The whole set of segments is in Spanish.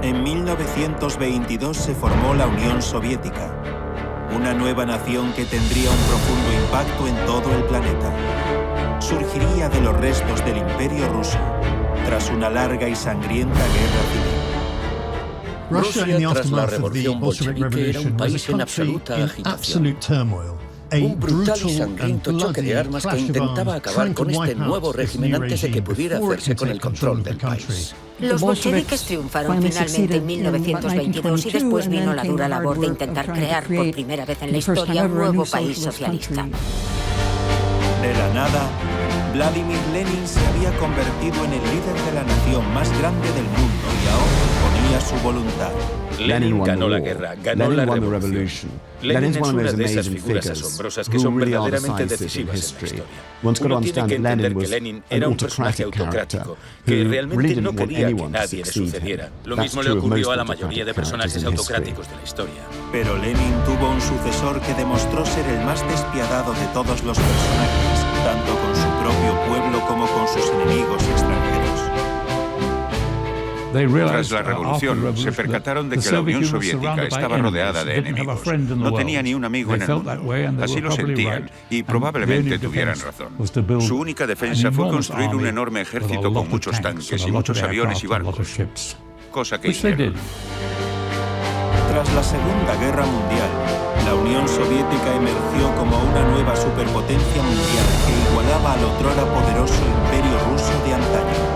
En 1922 se formó la Unión Soviética, una nueva nación que tendría un profundo impacto en todo el planeta. Surgiría de los restos del Imperio ruso, tras una larga y sangrienta guerra civil. Rusia, tras la revolución bolchevique, era un país en absoluta agitación. Un brutal y sangriento choque de armas que intentaba acabar con este nuevo régimen antes de que pudiera hacerse con el control del país. Los bolcheviques triunfaron finalmente en 1922 y después vino la dura labor de intentar crear por primera vez en la historia un nuevo país socialista. De la nada, Vladimir Lenin se había convertido en el líder de la nación más grande del mundo y ahora imponía su voluntad. Lenin ganó la guerra, ganó la revolución. Lenin es una de esas figuras asombrosas que son verdaderamente decisivas en la historia. Uno tiene que entender que Lenin era un personaje autocrático, que realmente no quería que nadie le sucediera. Lo mismo le ocurrió a la mayoría de personajes autocráticos de la historia. Pero Lenin tuvo un sucesor que demostró ser el más despiadado de todos los personajes, tanto con su propio pueblo como con sus enemigos extranjeros. Tras la revolución, se percataron de que la Unión Soviética estaba rodeada de enemigos. No tenía ni un amigo en el mundo. Así lo sentían, y probablemente tuvieran razón. Su única defensa fue construir un enorme ejército con muchos tanques y muchos aviones y barcos, cosa que hicieron. Tras la Segunda Guerra Mundial, la Unión Soviética emergió como una nueva superpotencia mundial que igualaba al otrora poderoso Imperio ruso de antaño.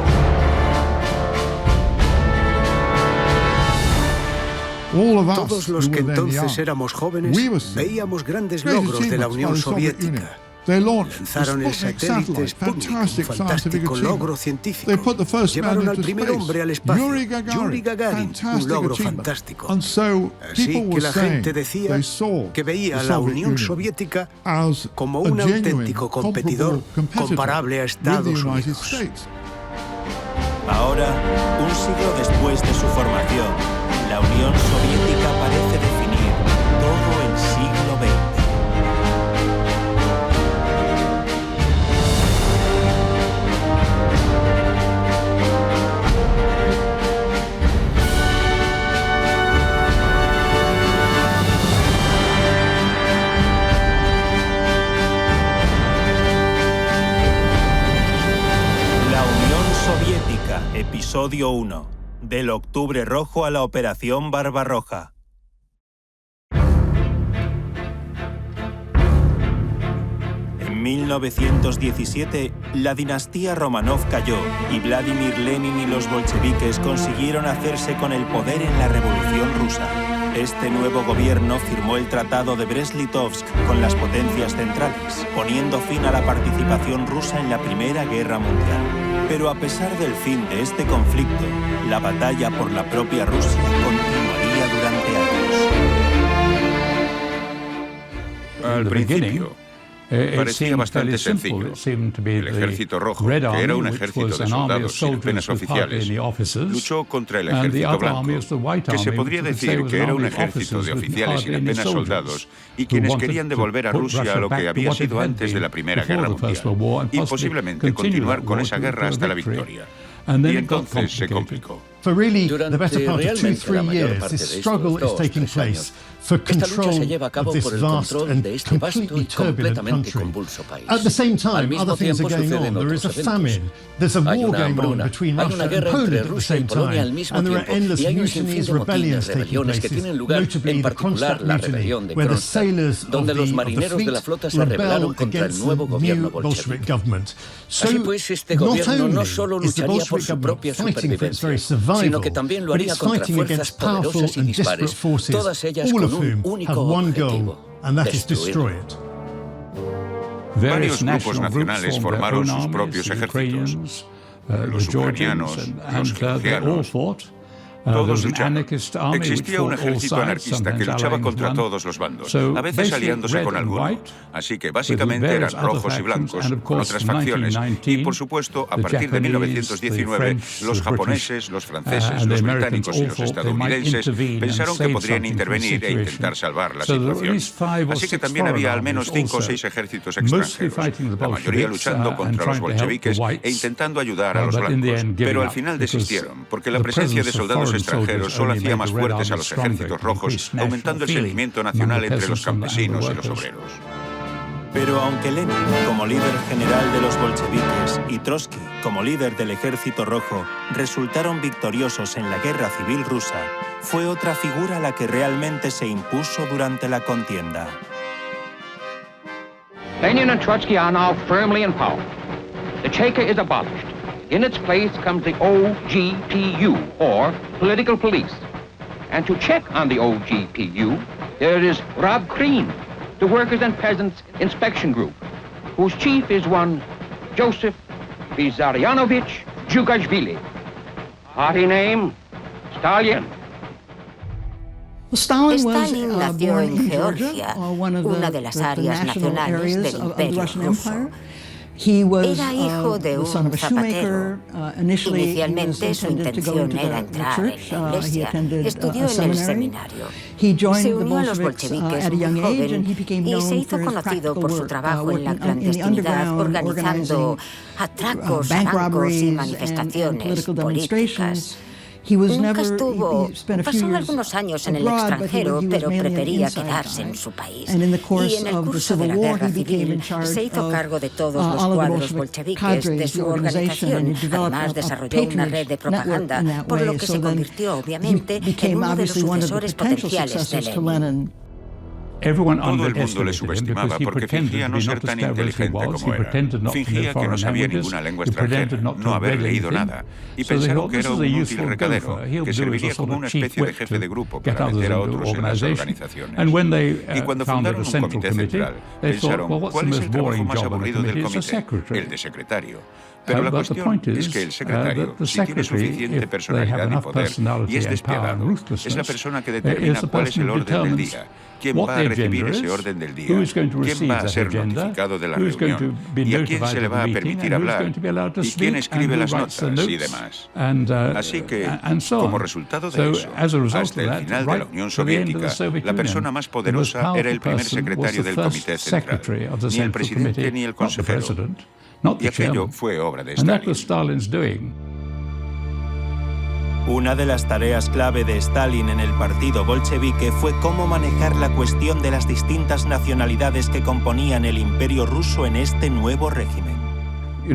Todos los que entonces éramos jóvenes veíamos grandes logros de la Unión Soviética. Lanzaron el satélite Sputnik, un fantástico logro científico. Llevaron al primer hombre al espacio, Yuri Gagarin, un logro fantástico. Así que la gente decía que veía a la Unión Soviética como un auténtico competidor comparable a Estados Unidos. Ahora, un siglo después de su formación, la Unión Soviética parece definir todo el siglo XX. La Unión Soviética, episodio 1. Del Octubre Rojo a la Operación Barbarroja. En 1917, la dinastía Romanov cayó y Vladimir Lenin y los bolcheviques consiguieron hacerse con el poder en la Revolución Rusa. Este nuevo gobierno firmó el Tratado de Brest-Litovsk con las potencias centrales, poniendo fin a la participación rusa en la Primera Guerra Mundial. Pero a pesar del fin de este conflicto, la batalla por la propia Rusia continuaría durante años. Al principio, parecía bastante sencillo. El Ejército Rojo, que era un ejército de soldados sin apenas oficiales, luchó contra el Ejército Blanco, que se podría decir que era un ejército de oficiales sin apenas soldados y quienes querían devolver a Rusia a lo que había sido antes de la Primera Guerra Mundial y posiblemente continuar con esa guerra hasta la victoria. Y entonces se complicó. Durante realmente la mayor parte de estos 2-3 años, esta lucha se lleva a cabo por el control de este vasto y completamente convulso país. Al mismo tiempo suceden otros eventos. Hay una hambruna, hay una guerra entre Rusia y Polonia al mismo tiempo, y hay un sinfín de motines, rebeliones que tienen lugar, en particular la rebelión de Kronstadt, donde los marineros de la flota se rebelaron contra el nuevo gobierno bolchevique. Así pues, este gobierno no solo lucharía por su propia supervivencia, sino que también lo haría contra fuerzas poderosas y dispares, todas ellas con un único objetivo: destruirlo. Varios grupos nacionales formaron sus propios ejércitos. Los ucranianos, los georgianos, todos lucharon. Existía un ejército anarquista que luchaba contra todos los bandos, a veces aliándose con alguno. Así que básicamente eran rojos y blancos, con otras facciones. Y por supuesto, a partir de 1919, los japoneses, los franceses, los británicos y los estadounidenses pensaron que podrían intervenir e intentar salvar la situación. Así que también había al menos 5 o 6 ejércitos extranjeros, la mayoría luchando contra los bolcheviques e intentando ayudar a los blancos. Pero al final desistieron, porque la presencia de soldados extranjeros solo hacía más fuertes a los ejércitos rojos, aumentando el sentimiento nacional entre los campesinos y los obreros. Pero aunque Lenin, como líder general de los bolcheviques, y Trotsky, como líder del Ejército Rojo, resultaron victoriosos en la Guerra Civil Rusa, fue otra figura la que realmente se impuso durante la contienda. Lenin and Trotsky are now firmly in power. The Cheka is abolished. In its place comes the OGPU, or Political Police. And to check on the OGPU, there is Rob Kreen, the Workers' and Peasants Inspection Group, whose chief is one Joseph Vissarionovich Djugashvili. Party name, Stalin. Stalin nació en Georgia, una de las áreas nacionales del Imperio Ruso. Era hijo de un zapatero. Inicialmente su intención era entrar en la iglesia. Estudió en el seminario. Se unió a los bolcheviques muy joven y se hizo conocido por su trabajo en la clandestinidad, organizando atracos, arrancos y manifestaciones políticas. Nunca estuvo, pasó algunos años en el extranjero, pero prefería quedarse en su país. Y en el curso de la guerra civil se hizo cargo de todos los cuadros bolcheviques de su organización. Además desarrolló una red de propaganda, por lo que se convirtió obviamente en uno de los sucesores potenciales de Lenin. Todo el mundo le subestimaba porque fingía no ser tan inteligente como era. Fingía que no sabía ninguna lengua extranjera, no haber leído nada, y pensaron que era un útil recadero, que serviría como una especie de jefe de grupo para meter a otros en las organizaciones. Y cuando fundaron un comité central, pensaron, ¿cuál es el trabajo más aburrido del comité? El de secretario. Pero la cuestión es que el secretario, si tiene suficiente personalidad y poder, y es despiadado, es la persona que determina cuál es el orden del día, quién va a recibir ese orden del día, quién va a ser notificado de la reunión, y a quién se le va a permitir hablar, y quién escribe las notas y demás. Así que, como resultado de eso, hasta el final de la Unión Soviética, la persona más poderosa era el primer secretario del Comité Central, ni el presidente ni el consejero. Y aquello fue obra de Stalin. Una de las tareas clave de Stalin en el partido bolchevique fue cómo manejar la cuestión de las distintas nacionalidades que componían el Imperio ruso en este nuevo régimen.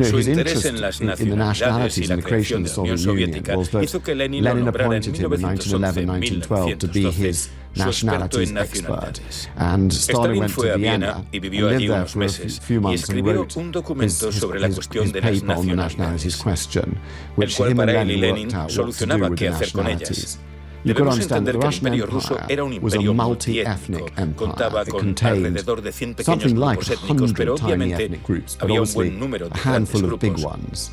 Su interés en las nacionalidades y la creación de la Unión Soviética hizo que Lenin lo nombrara en 1911-1912 su experto en nacionalidades. Stalin fue a Viena y vivió allí unos meses y escribió un documento sobre la cuestión de las nacionalidades, el cual para él y Lenin solucionaba qué hacer con ellas. Debemos entender que el Imperio ruso era un imperio multiétnico, contaba con alrededor de 100 pequeños grupos étnicos, pero obviamente había un buen número de grandes grupos.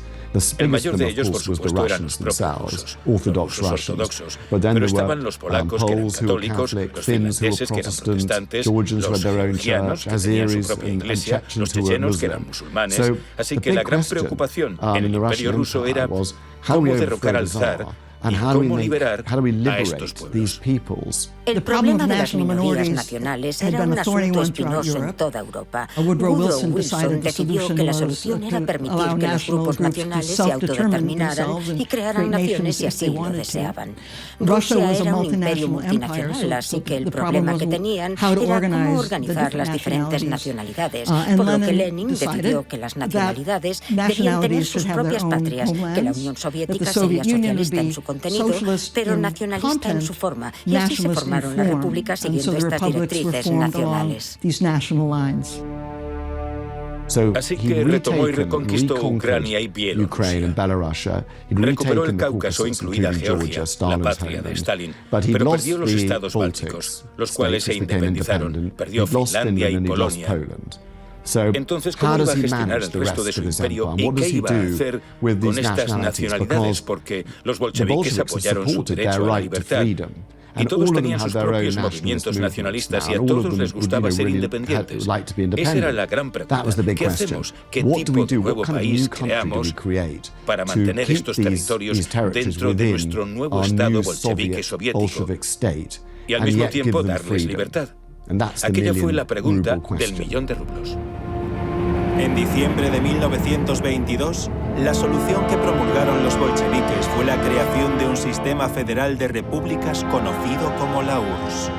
El mayor de ellos, por supuesto, eran los propios rusos ortodoxos, pero estaban los polacos, que eran católicos, los finlandeses, que eran protestantes, los georgianos, que tenían su propia iglesia, los chechenos, que eran musulmanes. Así que la gran preocupación en el Imperio ruso era cómo derrocar al zar y cómo liberar a estos pueblos. El problema de las minorías nacionales era un asunto espinoso en toda Europa. Woodrow Wilson decidió que la solución era permitir que los grupos nacionales se autodeterminaran y crearan naciones si así lo deseaban. Rusia era un imperio multinacional, así que el problema que tenían era cómo organizar las diferentes nacionalidades, por lo que Lenin decidió que las nacionalidades debían tener sus propias patrias, que la Unión Soviética sería socialista en su contenido, pero nacionalista en su forma, y así se formaron las repúblicas siguiendo estas directrices nacionales. Así que retomó y reconquistó Ucrania y Bielorrusia. Recuperó el Cáucaso, incluida Georgia, la patria de Stalin, pero perdió los estados bálticos, los cuales se independizaron. Perdió Finlandia y Polonia. Entonces, ¿cómo iba a gestionar el resto de su imperio y qué iba a hacer con estas nacionalidades? Porque los bolcheviques apoyaron su derecho a la libertad. Y todos tenían sus propios movimientos nacionalistas y a todos les gustaba ser independientes. Esa era la gran pregunta. ¿Qué hacemos? ¿Qué tipo de nuevo país creamos para mantener estos territorios dentro de nuestro nuevo Estado bolchevique soviético y al mismo tiempo darles libertad? Aquella fue la pregunta del $1.000.000. En diciembre de 1922, la solución que promulgaron los bolcheviques fue la creación de un sistema federal de repúblicas conocido como la URSS.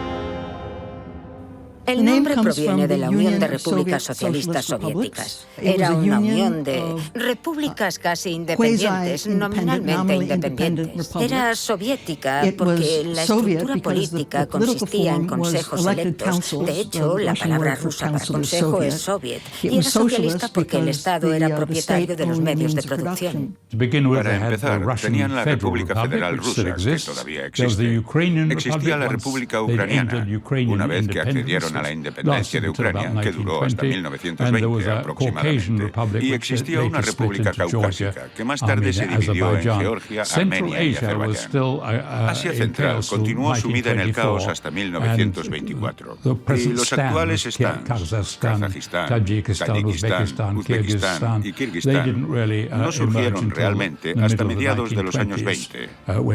El nombre proviene de la Unión de Repúblicas Socialistas Soviéticas. Era una unión de repúblicas casi independientes, nominalmente independientes. Era soviética porque la estructura política consistía en consejos electos. De hecho, la palabra rusa para consejo es soviet. Y era socialista porque el Estado era propietario de los medios de producción. Para empezar, tenían la República Federal Rusa, que todavía existe. Existía la República Ucraniana, una vez que accedieron a la independencia de Ucrania, que duró hasta 1920 aproximadamente, y existía una república caucásica, que más tarde se dividió en Georgia, Armenia y Azerbaiyán. Asia Central continuó sumida en el caos hasta 1924, y los actuales están Kazajistán, Tayikistán, Uzbekistán y Kirguistán no surgieron realmente hasta mediados de los años 20,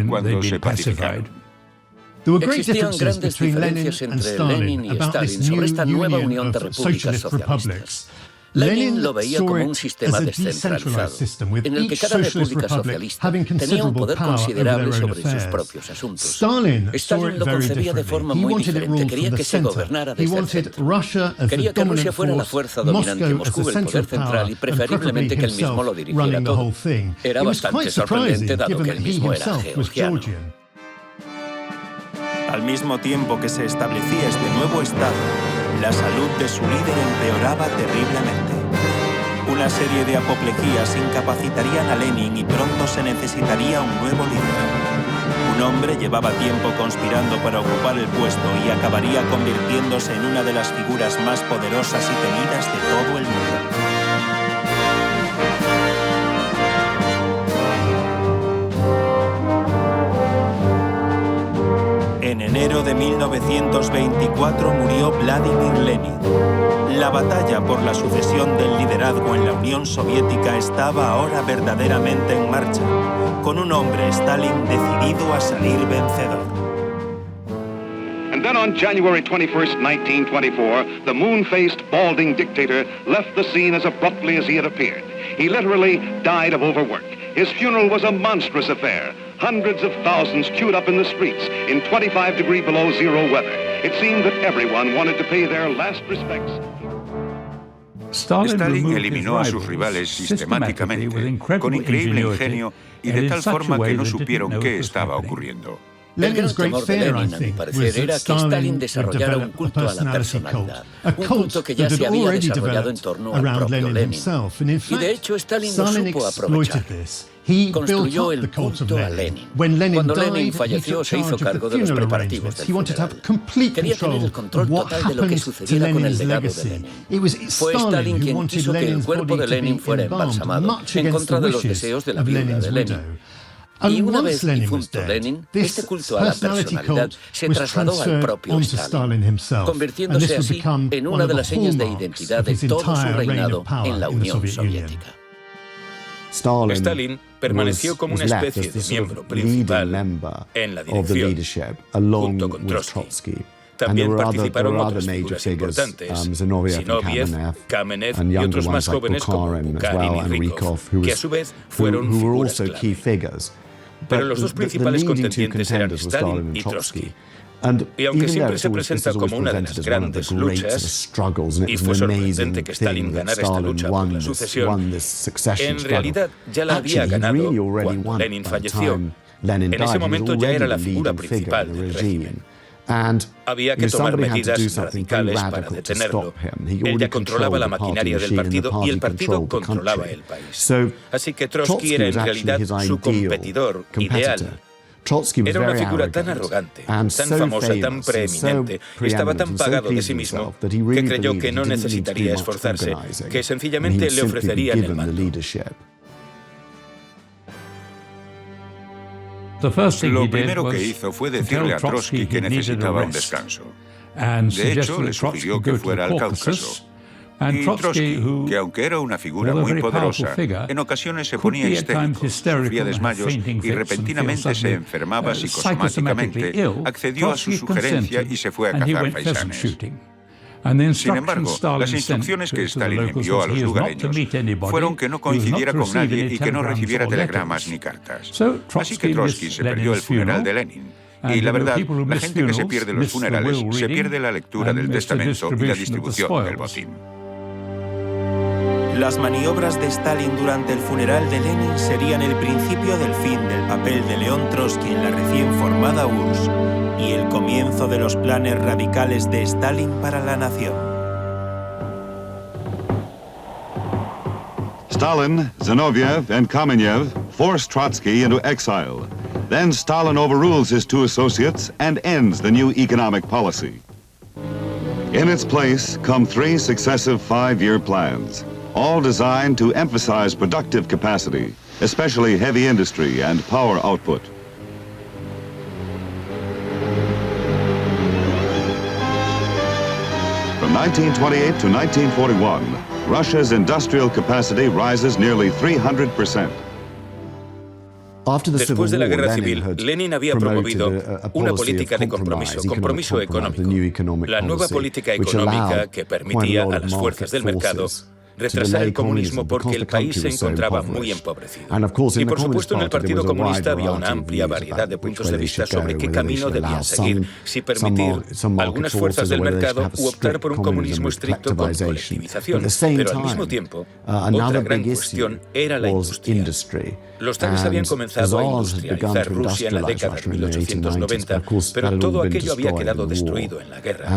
cuando se pacificaron. Existían grandes diferencias entre Lenin y Stalin sobre esta nueva unión de repúblicas socialistas. Lenin lo veía como un sistema descentralizado, en el que cada república socialista tenía un poder considerable sobre sus propios asuntos. Stalin lo concebía de forma muy diferente. Quería que se gobernara desde el centro. Quería que Rusia fuera la fuerza dominante, Moscú el poder central y preferiblemente que él mismo lo dirigiera todo. Era bastante sorprendente dado que él mismo era georgiano. Al mismo tiempo que se establecía este nuevo Estado, la salud de su líder empeoraba terriblemente. Una serie de apoplejías incapacitarían a Lenin y pronto se necesitaría un nuevo líder. Un hombre llevaba tiempo conspirando para ocupar el puesto y acabaría convirtiéndose en una de las figuras más poderosas y temidas de todo el mundo. En enero de 1924 murió Vladimir Lenin. La batalla por la sucesión del liderazgo en la Unión Soviética estaba ahora verdaderamente en marcha, con un hombre, Stalin, decidido a salir vencedor. And then on January 21st, 1924, the moon-faced, balding dictator left the scene as abruptly as he had appeared. He literally died of overwork. His funeral was a monstrous affair. Hundreds of thousands queued up in the streets in 25-degree below zero weather. It seemed that everyone wanted to pay their last respects. Stalin eliminó a sus rivales sistemáticamente, con increíble ingenio y de tal forma que no supieron qué estaba ocurriendo. El gran temor de Lenin, a mi parecer, era que Stalin desarrollara un culto a la personalidad, un culto que ya se había desarrollado en torno al propio Lenin. Y de hecho, Stalin lo supo aprovechar. Construyó el culto a Lenin. Cuando Lenin falleció, se hizo cargo de los preparativos del funeral. Quería tener el control total de lo que sucediera con el legado de Lenin. Fue Stalin quien quiso que el cuerpo de Lenin fuera embalsamado, en contra de los deseos de la viuda de Lenin. Y una vez difunto Lenin, este culto a la personalidad se trasladó al propio Stalin, convirtiéndose así en una de las señas de identidad de todo su reinado en la Unión Soviética. Stalin permaneció como una especie de miembro principal en la dirección, junto con Trotsky. También participaron otras figuras importantes, Zinoviev, Kamenev y otros más jóvenes como Bukharin y Rykov, que a su vez fueron figuras clave. Pero los dos principales contendientes eran Stalin y Trotsky. Y aunque siempre se presenta como una de las grandes luchas, y fue sorprendente que Stalin ganara esta lucha por la sucesión, en realidad ya la había ganado cuando Lenin falleció. En ese momento ya era la figura principal del régimen. Había que tomar medidas radicales para detenerlo. Él ya controlaba la maquinaria del partido y el partido controlaba el país. Así que Trotsky era en realidad su competidor ideal. Era una figura tan arrogante, tan famosa, tan preeminente, estaba tan pagado de sí mismo, que creyó que no necesitaría esforzarse, que sencillamente le ofrecerían el mando. Lo primero que hizo fue decirle a Trotsky que necesitaba un descanso. De hecho, le sugirió que fuera al Cáucaso. Y Trotsky, que aunque era una figura muy poderosa, en ocasiones se ponía histérico, sufría desmayos y repentinamente se enfermaba psicosomáticamente, accedió a su sugerencia y se fue a cazar faisanes. Sin embargo, las instrucciones que Stalin envió a los lugareños fueron que no coincidiera con nadie y que no recibiera telegramas ni cartas. Así que Trotsky se perdió el funeral de Lenin. Y la verdad, la gente que se pierde los funerales se pierde la lectura del testamento y la distribución del botín. Las maniobras de Stalin durante el funeral de Lenin serían el principio del fin del papel de León Trotsky en la recién formada URSS y el comienzo de los planes radicales de Stalin para la nación. Stalin, Zinoviev, and Kamenev forced Trotsky into exile. Then Stalin overrules his two associates and ends the new economic policy. In its place come three successive five-year plans, all designed to emphasize productive capacity, especially heavy industry and power output. From 1928 to 1941, Russia's industrial capacity rises nearly 300%. Después de la Guerra Civil, Lenin había promovido una política de compromiso económico, la nueva política económica que permitía a las fuerzas del mercado retrasar el comunismo porque el país se encontraba muy empobrecido. Y por supuesto en el Partido Comunista había una amplia variedad de puntos de vista sobre qué camino debían seguir, si permitir algunas fuerzas del mercado u optar por un comunismo estricto con colectivización. Pero al mismo tiempo, otra gran cuestión era la industria. Los zares habían comenzado a industrializar Rusia en la década de 1890, pero todo aquello había quedado destruido en la guerra.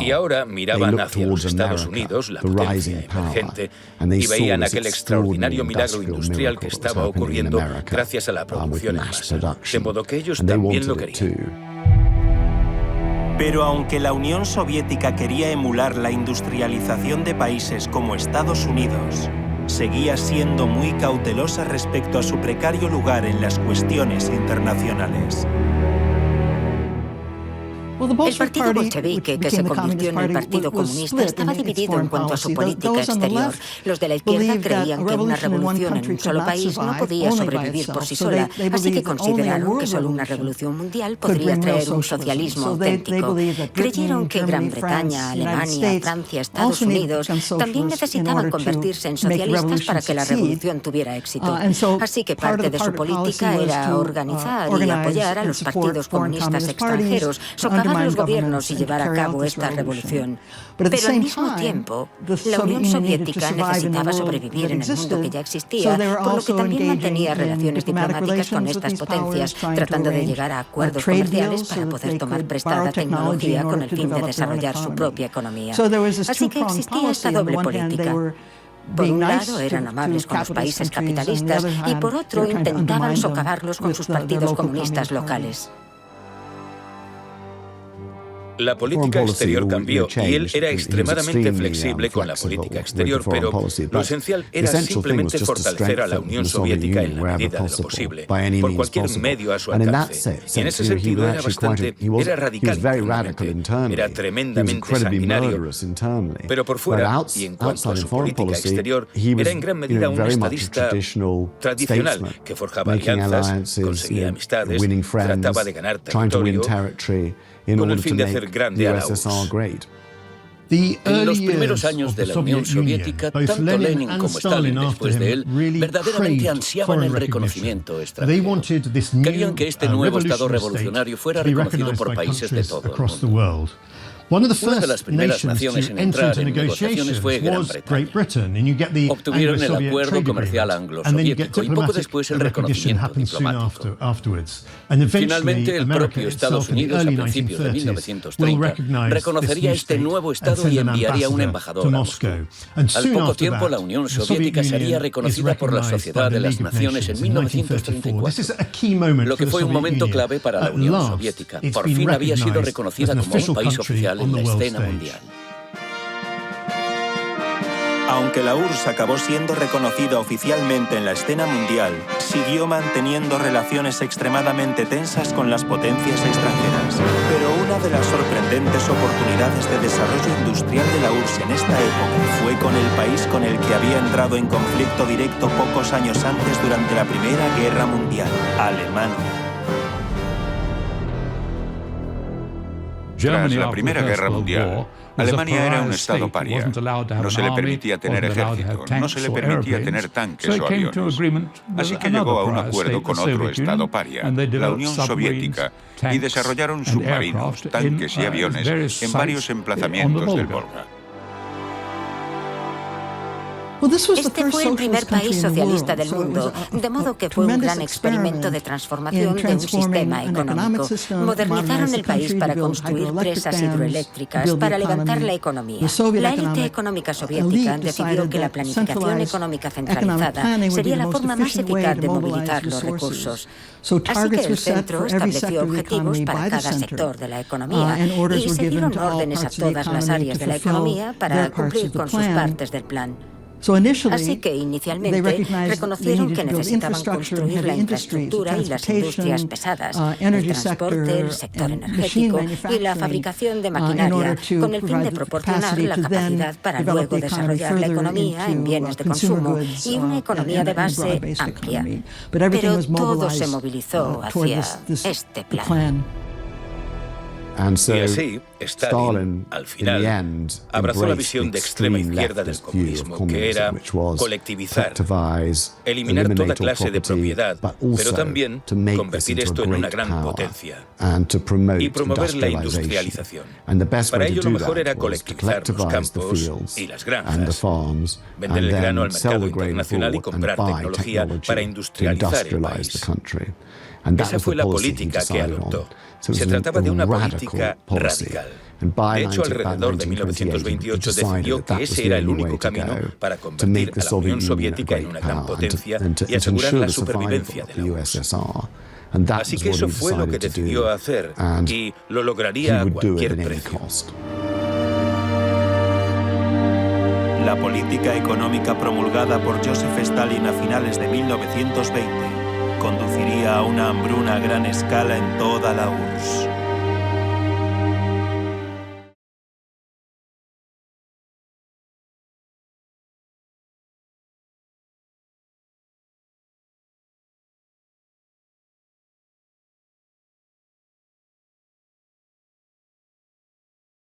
Y ahora miraban hacia los Estados Unidos, la potencia emergente, y veían aquel extraordinario milagro industrial que estaba ocurriendo gracias a la producción en masa, de modo que ellos también lo querían. Pero aunque la Unión Soviética quería emular la industrialización de países como Estados Unidos, seguía siendo muy cautelosa respecto a su precario lugar en las cuestiones internacionales. El partido bolchevique, que se convirtió en el Partido Comunista, estaba dividido en cuanto a su política exterior. Los de la izquierda creían que una revolución en un solo país no podía sobrevivir por sí sola, así que consideraron que solo una revolución mundial podría traer un socialismo auténtico. Creyeron que Gran Bretaña, Alemania, Francia, Estados Unidos también necesitaban convertirse en socialistas para que la revolución tuviera éxito. Así que parte de su política era organizar y apoyar a los partidos comunistas extranjeros, socavar los gobiernos y llevar a cabo esta revolución. Pero al mismo tiempo, la Unión Soviética necesitaba sobrevivir en el mundo que ya existía, por lo que también mantenía relaciones diplomáticas con estas potencias, tratando de llegar a acuerdos comerciales para poder tomar prestada tecnología con el fin de desarrollar su propia economía. Así que existía esta doble política. Por un lado, eran amables con los países capitalistas y por otro, intentaban socavarlos con sus partidos comunistas locales. La política exterior cambió y él era extremadamente flexible con la política exterior, pero lo esencial era simplemente fortalecer a la Unión Soviética en la medida de lo posible, por cualquier medio a su alcance. Y en ese sentido era radical internamente, era tremendamente sanguinario, pero por fuera, y en cuanto a su política exterior, era en gran medida un estadista tradicional que forjaba alianzas, conseguía amistades, trataba de ganar territorio, con el fin de hacer grande a la URSS. En los primeros años de la Unión Soviética, tanto Lenin como Stalin después de él verdaderamente ansiaban el reconocimiento extranjero. Querían que este nuevo Estado revolucionario fuera reconocido por países de todo el mundo. Una de las primeras naciones en entrar en negociaciones fue Gran Bretaña. Obtuvieron el acuerdo comercial anglo-soviético y poco después el reconocimiento diplomático. Finalmente, el propio Estados Unidos, a principios de 1930, reconocería este nuevo Estado y enviaría un embajador a Moscú. Al poco tiempo, la Unión Soviética sería reconocida por la Sociedad de las Naciones en 1934, lo que fue un momento clave para la Unión Soviética. Por fin había sido reconocida como un país oficial en la escena mundial. Aunque la URSS acabó siendo reconocida oficialmente en la escena mundial, siguió manteniendo relaciones extremadamente tensas con las potencias extranjeras. Pero una de las sorprendentes oportunidades de desarrollo industrial de la URSS en esta época fue con el país con el que había entrado en conflicto directo pocos años antes durante la Primera Guerra Mundial, Alemania. Tras la Primera Guerra Mundial, Alemania era un estado paria. No se le permitía tener ejército, no se le permitía tener tanques o aviones. Así que llegó a un acuerdo con otro estado paria, la Unión Soviética, y desarrollaron submarinos, tanques y aviones en varios emplazamientos del Volga. Este fue el primer país socialista del mundo, de modo que fue un gran experimento de transformación de un sistema económico. Modernizaron el país para construir presas hidroeléctricas, para levantar la economía. La élite económica soviética decidió que la planificación económica centralizada sería la forma más eficaz de movilizar los recursos. Así que el centro estableció objetivos para cada sector de la economía y se dieron órdenes a todas las áreas de la economía para cumplir con sus partes del plan. Así que inicialmente reconocieron que necesitaban construir la infraestructura y las industrias pesadas, el transporte, el sector energético y la fabricación de maquinaria, con el fin de proporcionar la capacidad para luego desarrollar la economía en bienes de consumo y una economía de base amplia. Pero todo se movilizó hacia este plan. Y así, Stalin, al final, abrazó la visión de extrema izquierda del comunismo, que era colectivizar, eliminar toda clase de propiedad, pero también convertir esto en una gran potencia y promover la industrialización. Para ello lo mejor era colectivizar los campos y las granjas, vender el grano al mercado internacional y comprar tecnología para industrializar el país. Esa fue la política que adoptó. Se trataba de una política radical. De hecho, alrededor de 1928 decidió que ese era el único camino para convertir a la Unión Soviética en una gran potencia y asegurar la supervivencia de la URSS. Así que eso fue lo que decidió hacer y lo lograría a cualquier precio. La política económica promulgada por Joseph Stalin a finales de 1920 conduciría a una hambruna a gran escala en toda la URSS.